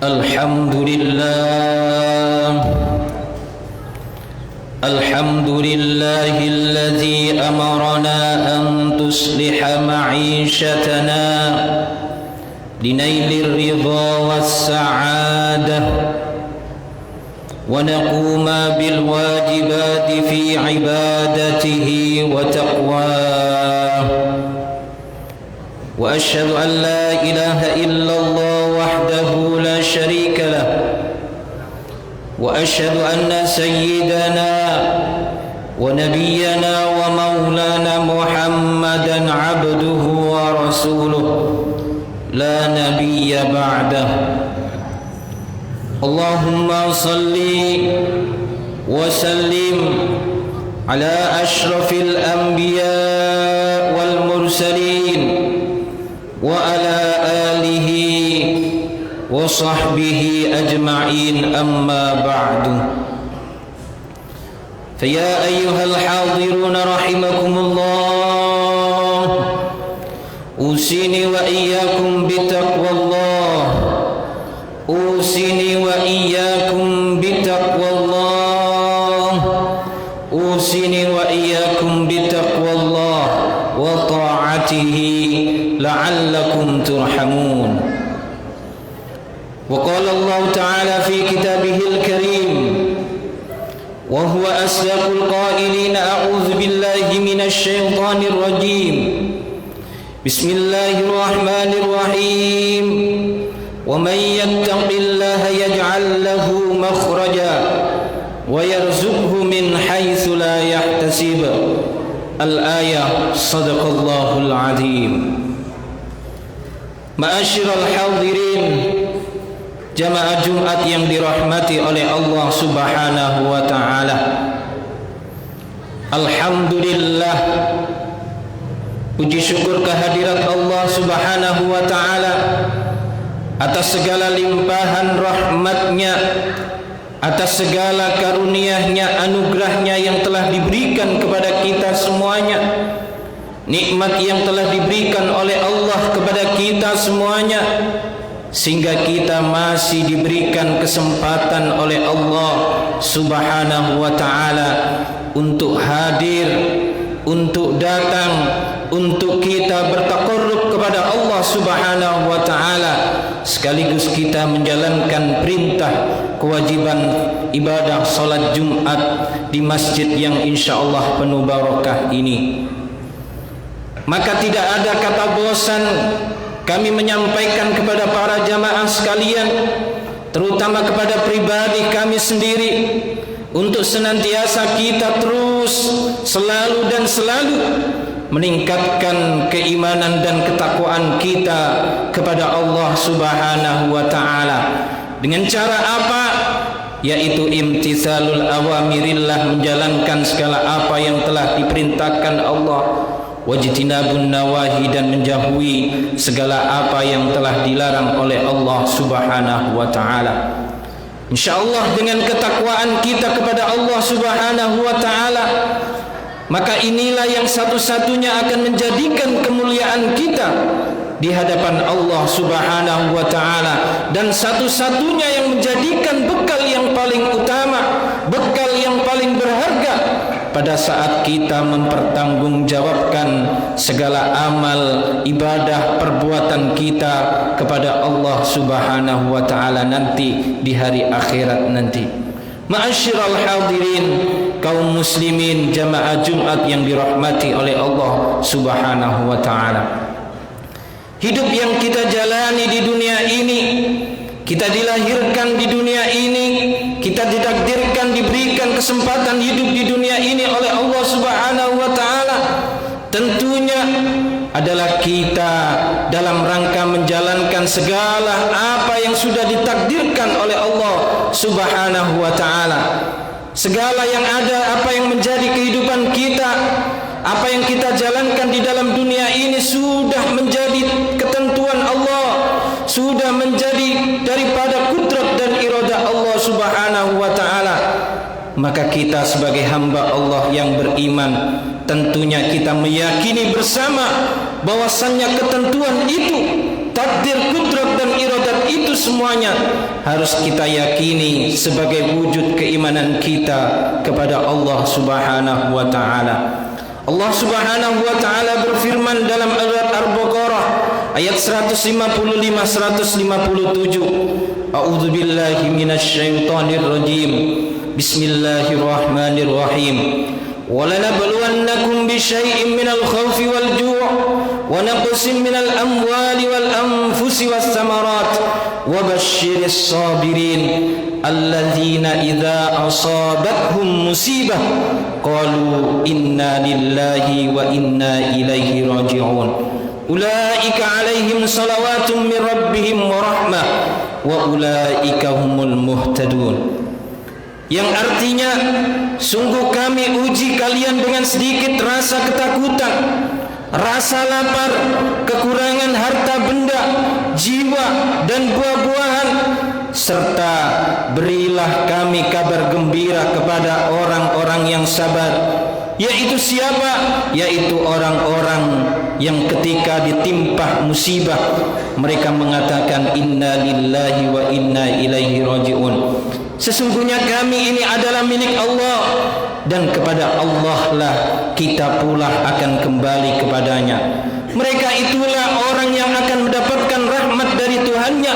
الحمد لله الذي أمرنا أن تصلح معيشتنا لنيل الرضا والسعادة ونقوم بالواجبات في عبادته وتقواه وأشهد أن لا إله إلا الله وحده لا شريك له وأشهد أن سيدنا ونبينا ومولانا محمدا عبده ورسوله لا نبي بعده اللهم صل وسلم على أشرف الأنبياء والمرسلين وعلى آله وصحبه أجمعين أما بعد فيا أيها الحاضرون رحمكم الله أوصيني وإياكم بتقوى الله أوصيني وإياكم بتقوى الله أوصيني وإياكم بتقوى الله وطاعته لعلكم ترحمون وقال الله تعالى في كتابه الكريم وهو أصدق القائلين أعوذ بالله من الشيطان الرجيم بسم الله الرحمن الرحيم ومن يتق الله يجعل له مخرجا ويرزقه من حيث لا يحتسب الآية صدق الله العظيم Ma'asyiral hadirin jamaah Jumat yang dirahmati oleh Allah Subhanahu wa taala. Alhamdulillah, puji syukur kehadirat Allah Subhanahu wa taala atas segala limpahan rahmatnya, atas segala karunia-Nya, anugerah-Nya yang telah diberikan kepada kita semuanya, nikmat yang telah diberikan oleh Allah kepada kita semuanya, sehingga kita masih diberikan kesempatan oleh Allah Subhanahu wa taala untuk hadir, untuk datang, untuk kita bertaqarrub kepada Allah Subhanahu wa taala, sekaligus kita menjalankan perintah kewajiban ibadah salat Jumat di masjid yang insyaallah penuh barakah ini. Maka tidak ada kata bosan kami menyampaikan kepada para jamaah sekalian, terutama kepada pribadi kami sendiri, untuk senantiasa kita terus, selalu dan selalu meningkatkan keimanan dan ketakwaan kita kepada Allah Subhanahu wa taala. Dengan cara apa? Yaitu imtithalul awamirillah, menjalankan segala apa yang telah diperintahkan Allah, wajtinabun nawahi, dan menjauhi segala apa yang telah dilarang oleh Allah Subhanahu wa taala. Insyaallah dengan ketakwaan kita kepada Allah Subhanahu wa taala, maka inilah yang satu-satunya akan menjadikan kemuliaan kita di hadapan Allah Subhanahu wa taala, dan satu-satunya yang menjadikan bekal yang paling utama, bekal yang paling berharga pada saat kita mempertanggungjawabkan segala amal, ibadah, perbuatan kita kepada Allah Subhanahu wa taala nanti di hari akhirat nanti. Ma'asyiral hadirin, kaum muslimin jamaah Jumat yang dirahmati oleh Allah Subhanahu wa taala. Hidup yang kita jalani di dunia ini, kita dilahirkan di dunia ini, kita ditakdirkan diberikan kesempatan hidup di dunia ini oleh Allah Subhanahu wa taala, tentunya adalah kita dalam rangka menjalankan segala apa yang sudah ditakdirkan oleh Allah Subhanahu wa taala. Segala yang ada, apa yang menjadi kehidupan kita, apa yang kita jalankan di dalam dunia ini sudah menjadi ketentuan Allah, sudah menjadi daripada kudrat dan iradah Allah Subhanahu wa taala. Maka kita sebagai hamba Allah yang beriman, tentunya kita meyakini bersama bahwasannya ketentuan itu takdir, kudrat dan iradat itu semuanya harus kita yakini sebagai wujud keimanan kita kepada Allah Subhanahu wa taala. Allah Subhanahu wa taala berfirman dalam surat Al-Baqarah ayat 155 157. A'udzu billahi minasyaitonir rajim. Bismillahirrahmanirrahim. وَلَنَبْلُوَنَّكُمْ بِشَيْءٍ مِنَ الْخَوْفِ وَالْجُوعِ وَنَقْصٍ مِنَ الْأَمْوَالِ وَالْأَنفُسِ وَالثَّمَرَاتِ وَبَشِّرِ الصَّابِرِينَ الَّذِينَ إِذَا أَصَابَتْهُمْ مُصِيبَةٌ قَالُوا إِنَّا لِلَّهِ وَإِنَّا إِلَيْهِ رَاجِعُونَ أُولَئِكَ عَلَيْهِمْ صَلَوَاتٌ مِّن رَّبِّهِمْ وَرَحْمَةٌ وَأُولَئِكَ هُمُ الْمُهْتَدُونَ. Yang artinya, sungguh kami uji kalian dengan sedikit rasa ketakutan, rasa lapar, kekurangan harta benda, jiwa dan buah-buahan, serta berilah kami kabar gembira kepada orang-orang yang sabar. Yaitu siapa? Yaitu orang-orang yang ketika ditimpa musibah mereka mengatakan inna lillahi wa inna ilaihi raji'un. Sesungguhnya kami ini adalah milik Allah dan kepada Allah lah kita pula akan kembali kepadanya. Mereka itulah orang yang akan mendapatkan rahmat dari Tuhannya,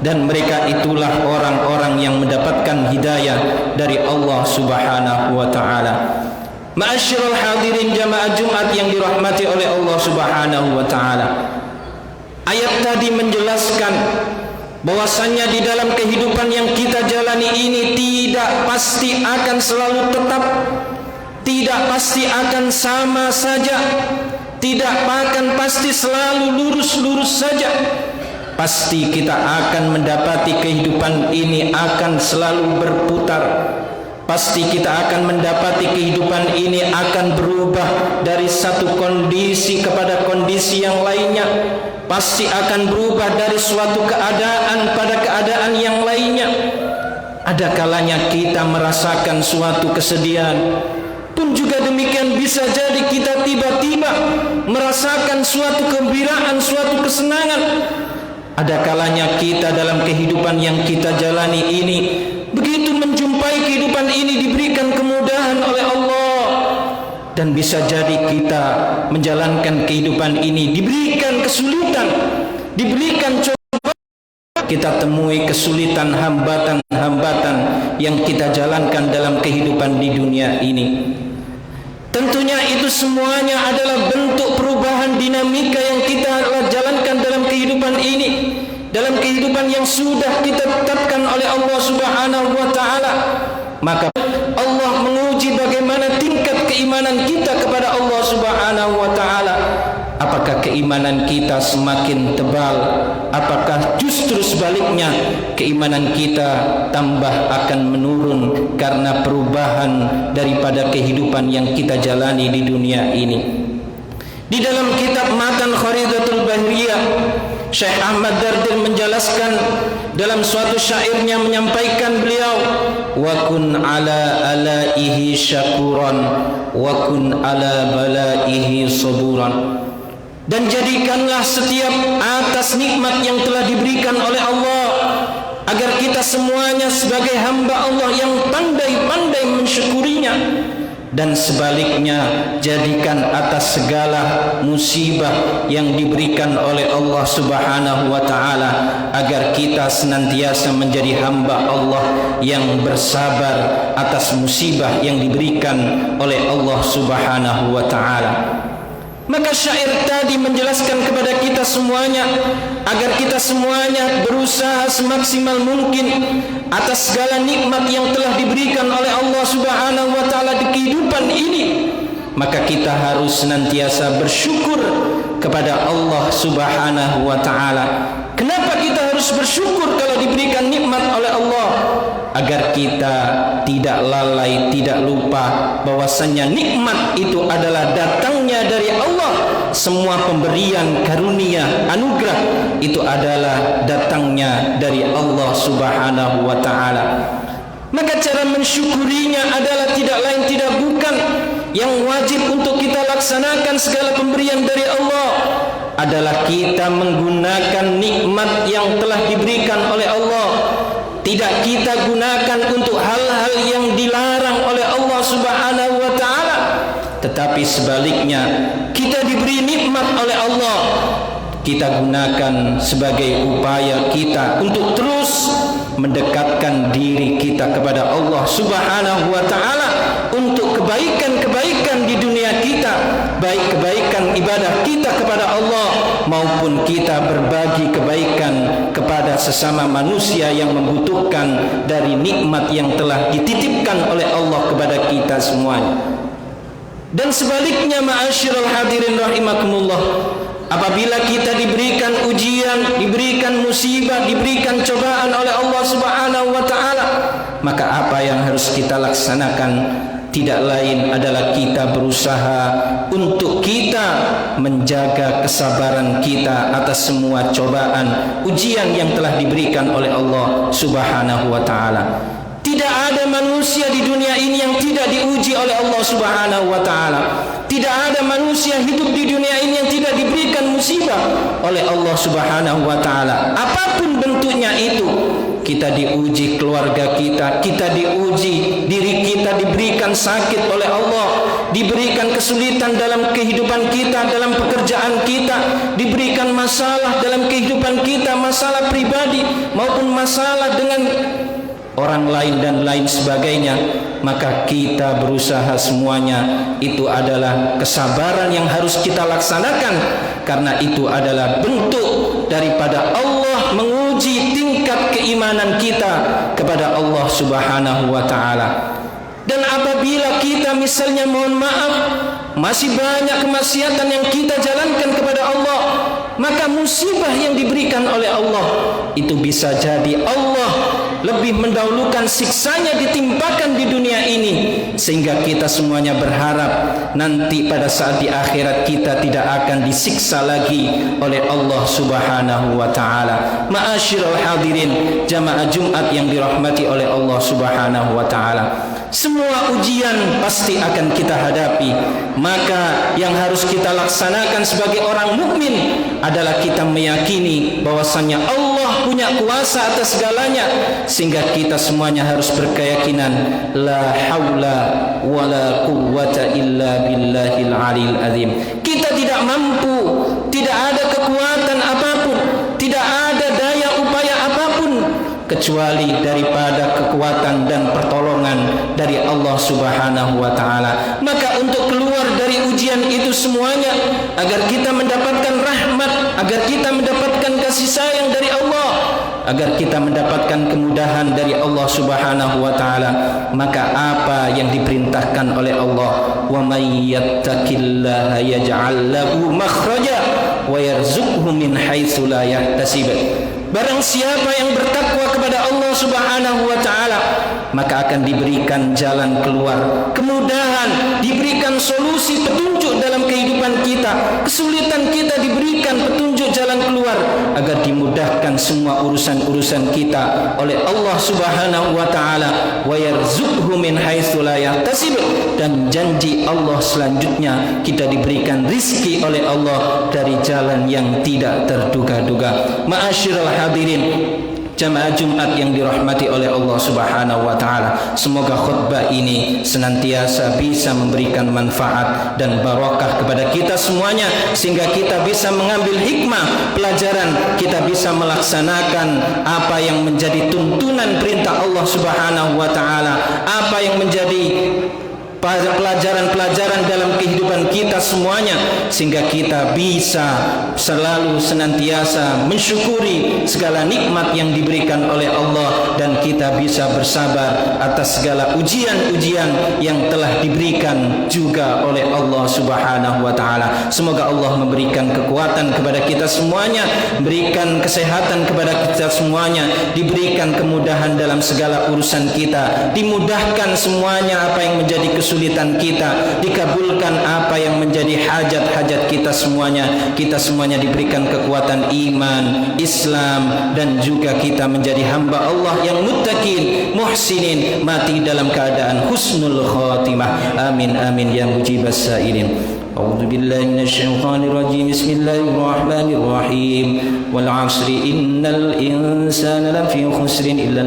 dan mereka itulah orang-orang yang mendapatkan hidayah dari Allah Subhanahu wa taala. Ma'asyiral hadirin jamaah Jumat yang dirahmati oleh Allah Subhanahu wa taala. Ayat tadi menjelaskan bahwasannya di dalam kehidupan yang kita jalani ini tidak pasti akan selalu tetap, tidak pasti akan sama saja, tidak akan pasti selalu lurus-lurus saja. Pasti kita akan mendapati kehidupan ini akan selalu berputar. Pasti kita akan mendapati kehidupan ini akan berubah dari satu kondisi kepada kondisi yang lainnya. Pasti akan berubah dari suatu keadaan pada keadaan yang lainnya. Ada kalanya kita merasakan suatu kesedihan, pun juga demikian bisa jadi kita tiba-tiba merasakan suatu kegembiraan, suatu kesenangan. Ada kalanya kita dalam kehidupan yang kita jalani ini, begitu menjumpai kehidupan ini diberikan kemudahan oleh Allah, dan bisa jadi kita menjalankan kehidupan ini diberikan kesulitan, diberikan cobaan, kita temui kesulitan, hambatan-hambatan yang kita jalankan dalam kehidupan di dunia ini. Tentunya itu semuanya adalah bentuk perubahan dinamika yang kita jalankan dalam kehidupan ini, dalam kehidupan yang sudah kita tetapkan oleh Allah Subhanahu wa taala. Maka Allah menguji bagaimana tingkat keimanan kita kepada Allah Subhanahu wa taala. Apakah keimanan kita semakin tebal? Apakah justru sebaliknya keimanan kita tambah akan menurun karena perubahan daripada kehidupan yang kita jalani di dunia ini? Di dalam kitab Matan Kharidatul Bahriyah, Syekh Ahmad Dardir menjelaskan dalam suatu syairnya, menyampaikan beliau, wa kun ala alaihi syakuran wa kun ala balaihi saburan. Dan jadikanlah setiap atas nikmat yang telah diberikan oleh Allah, agar kita semuanya sebagai hamba Allah yang pandai-pandai mensyukurinya. Dan sebaliknya, jadikan atas segala musibah yang diberikan oleh Allah Subhanahu wa taala, agar kita senantiasa menjadi hamba Allah yang bersabar atas musibah yang diberikan oleh Allah Subhanahu wa taala. Maka syair tadi menjelaskan kepada kita semuanya agar kita semuanya berusaha semaksimal mungkin atas segala nikmat yang telah diberikan oleh Allah Subhanahu wa taala di kehidupan ini. Maka kita harus senantiasa bersyukur kepada Allah Subhanahu wa taala. Kenapa kita harus bersyukur kalau diberikan nikmat oleh Allah? Agar kita tidak lalai, tidak lupa bahwasannya nikmat itu adalah datangnya dari Allah. Semua pemberian, karunia, anugerah itu adalah datangnya dari Allah Subhanahu wa taala. Maka cara mensyukurinya adalah tidak lain tidak bukan yang wajib untuk kita laksanakan segala pemberian dari Allah adalah kita menggunakan nikmat yang telah diberikan oleh Allah. Tidak kita gunakan untuk hal-hal yang dilarang oleh Allah Subhanahu wa taala, tetapi sebaliknya kita diberi nikmat oleh Allah, kita gunakan sebagai upaya kita untuk terus mendekatkan diri kita kepada Allah Subhanahu wa taala, untuk kebaikan-kebaikan di dunia kita, baik kebaikan ibadah kita kepada Allah maupun kita berbagi kebaikan kepada sesama manusia yang membutuhkan dari nikmat yang telah dititipkan oleh Allah kepada kita semuanya. Dan sebaliknya, ma'asyiral hadirin rahimakumullah, apabila kita diberikan ujian, diberikan musibah, diberikan cobaan oleh Allah Subhanahu wa taala, maka apa yang harus kita laksanakan tidak lain adalah kita berusaha untuk kita menjaga kesabaran kita atas semua cobaan, ujian yang telah diberikan oleh Allah Subhanahu wa taala. Tidak ada manusia di dunia ini yang tidak diuji oleh Allah Subhanahu wa taala. Tidak ada manusia hidup di dunia ini yang tidak diberikan musibah oleh Allah Subhanahu wa taala. Apapun bentuknya itu, kita diuji keluarga kita, kita diuji diri kita, diberikan sakit oleh Allah, diberikan kesulitan dalam kehidupan kita, dalam pekerjaan kita, diberikan masalah dalam kehidupan kita, masalah pribadi maupun masalah dengan orang lain dan lain sebagainya. Maka kita berusaha semuanya itu adalah kesabaran yang harus kita laksanakan, karena itu adalah bentuk daripada Allah menguji tingkat keimanan kita kepada Allah Subhanahu wa taala. Dan apabila kita misalnya, mohon maaf, masih banyak kemaksiatan yang kita jalankan kepada Allah, maka musibah yang diberikan oleh Allah itu bisa jadi Allah lebih mendahulukan siksanya ditimpakan di dunia ini, sehingga kita semuanya berharap nanti pada saat di akhirat kita tidak akan disiksa lagi oleh Allah Subhanahu wa taala. Ma'asyiral hadirin jamaah Jumat yang dirahmati oleh Allah Subhanahu wa taala, semua ujian pasti akan kita hadapi. Maka yang harus kita laksanakan sebagai orang mukmin adalah kita meyakini bahwasanya Allah punya kuasa atas segalanya, sehingga kita semuanya harus berkeyakinan la haula wala quwwata illa billahil aliyil azim. Kita tidak mampu, tidak ada kekuatan apapun, tidak ada daya upaya apapun kecuali daripada kekuatan dan pertolongan dari Allah Subhanahu wa taala. Maka untuk keluar dari ujian itu semuanya, agar kita mendapatkan rahmat, agar kita mendapatkan kasih sayang dari Allah, agar kita mendapatkan kemudahan dari Allah Subhanahu wa taala, maka apa yang diperintahkan oleh Allah, wa may yattaqillaha yaj'al lahu makhraja wa yarzuqhu min haitsu la yahtasib. Barang siapa yang bertakwa kepada Allah Subhanahu wa taala, maka akan diberikan jalan keluar, kemudahan, diberikan solusi, petunjuk dalam kehidupan kita. Kesulitan kita diberikan petunjuk jalan keluar, agar dimudahkan semua urusan-urusan kita oleh Allah Subhanahu wa taala. Wa yarzuqhu min haitsu la yahtasib, dan janji Allah selanjutnya kita diberikan rizki oleh Allah dari jalan yang tidak terduga-duga. Ma'asyiral hadirin jamaah Jumat yang dirahmati oleh Allah Subhanahu wa taala, semoga khutbah ini senantiasa bisa memberikan manfaat dan barakah kepada kita semuanya, sehingga kita bisa mengambil hikmah pelajaran, kita bisa melaksanakan apa yang menjadi tuntunan perintah Allah Subhanahu wa taala, apa yang menjadi pelajaran-pelajaran dalam kehidupan kita semuanya, sehingga kita bisa selalu senantiasa mensyukuri segala nikmat yang diberikan oleh Allah, dan kita bisa bersabar atas segala ujian-ujian yang telah diberikan juga oleh Allah Subhanahu wa taala. Semoga Allah memberikan kekuatan kepada kita semuanya, berikan kesehatan kepada kita semuanya, diberikan kemudahan dalam segala urusan kita, dimudahkan semuanya apa yang menjadi kesulitan kita, dikabulkan apa yang menjadi hajat-hajat kita semuanya. Kita semuanya diberikan kekuatan iman, Islam, dan juga kita menjadi hamba Allah yang muttaqin, muhsinin, mati dalam keadaan husnul khatimah. Amin amin ya mujibas sailin. أعوذ بالله من الشيطان الرجيم بسم الله الرحمن الرحيم والعصر إن الإنسان لفي خسر إلا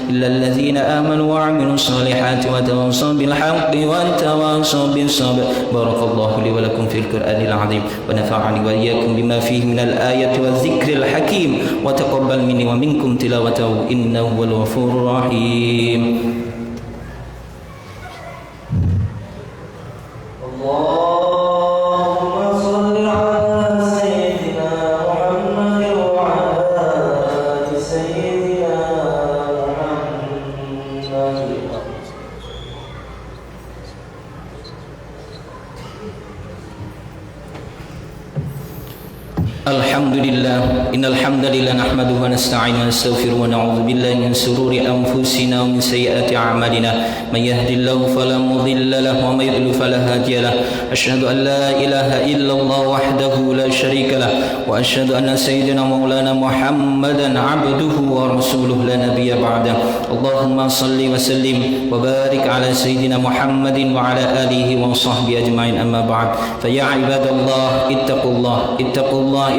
الذين آمنوا وعملوا الصالحات وتواصوا بالحق وتواصوا بالصبر. بارك الله لي ولكم في القرآن العظيم ونفعني وإياكم بما فيه من الآية والذكر الحكيم وتقبل مني ومنكم تلاوته إنه هو الغفور الرحيم. Alhamdulillah, innal hamdalillah nahmaduhu wa nasta'inu wa nastaghfiruhu wa na'udzu billahi min shururi anfusina wa min sayyiati a'malina. May yahdihillahu fala mudilla lahu wa may yudlil fala hadiya lahu. Asyhadu an la ilaha illallah wahdahu la syarika lahu wa asyhadu anna sayyidina maulana Muhammadan 'abduhu wa rasuluhu la nabiyya ba'dahu. Allahumma shalli wa sallim wa barik ala sayyidina Muhammadin wa ala alihi wa sahbihi ajma'in. Amma ba'd. Fa ya ibadallah ittaqullah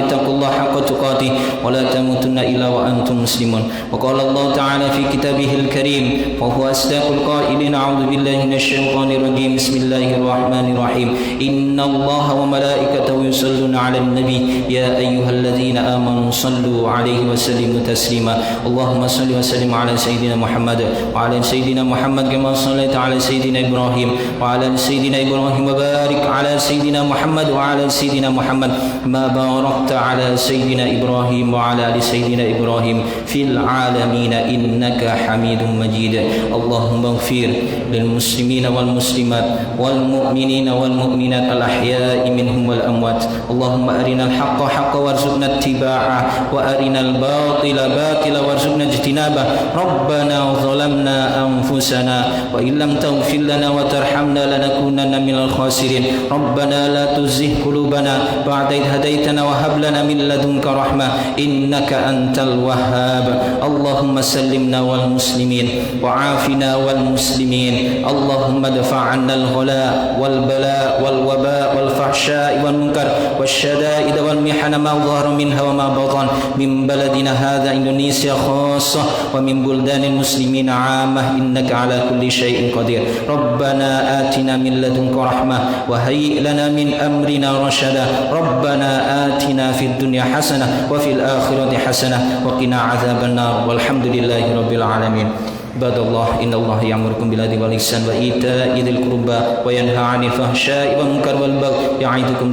اتقوا الله حق تقاته ولا تموتن إلا وأنتم مسلمون. وقال الله تعالى في كتابه الكريم وهو أصدق القائلين أعوذ بالله من الشيطان الرجيم بسم الله الرحمن الرحيم إن الله وملائكته يصلون على النبي يا أيها الذين آمنوا صلوا عليه وسلموا تسليما. اللهم صل وسلم على سيدنا محمد وعلى سيدنا محمد كما صليت على سيدنا إبراهيم وعلى سيدنا إبراهيم وبارك على سيدنا محمد وعلى سيدنا محمد ما باركت على سيدنا إبراهيم وعلى آل سيدنا إبراهيم في العالمين إنك حميد مجيد. اللهم اغفر للمسلمين والمسلمات والمؤمنين والمؤمنات الأحياء منهم والأموات. اللهم أرنا الحق حقا وارزقنا اتباعه وأرنا الباطل باطلا وارزقنا اجتنابه. ربنا ظلمنا أنفسنا وإن لم تغفر لنا وترحمنا لنكونن من الخاسرين. ربنا لا تزغ قلوبنا بعد إذ هديتنا وهب لنا من لدنك رحمة إنك أنت الوهاب. اللهم سلمنا والمسلمين وعافنا والمسلمين. اللهم ادفع عنا الغلاء والبلاء والوباء والفحشاء والمنكر والشدائد والمحن ما ظهر منها وما بطن من بلدنا هذا إندونيسيا خاصة ومن بلدان المسلمين عامة إنك على كل شيء قدير. ربنا آتنا من لدنك رحمة وهيئ لنا من أمرنا رشدا. ربنا آتنا في الدنيا حسنة وفي الآخرة حسنة وقنا عذاب النار والحمد لله رب العالمين. عباد الله إن الله يأمركم بالعدل والإحسان وإيتاء ذي القربى وينهى عن الفحشاء والمنكر والبغي يعظكم لعلكم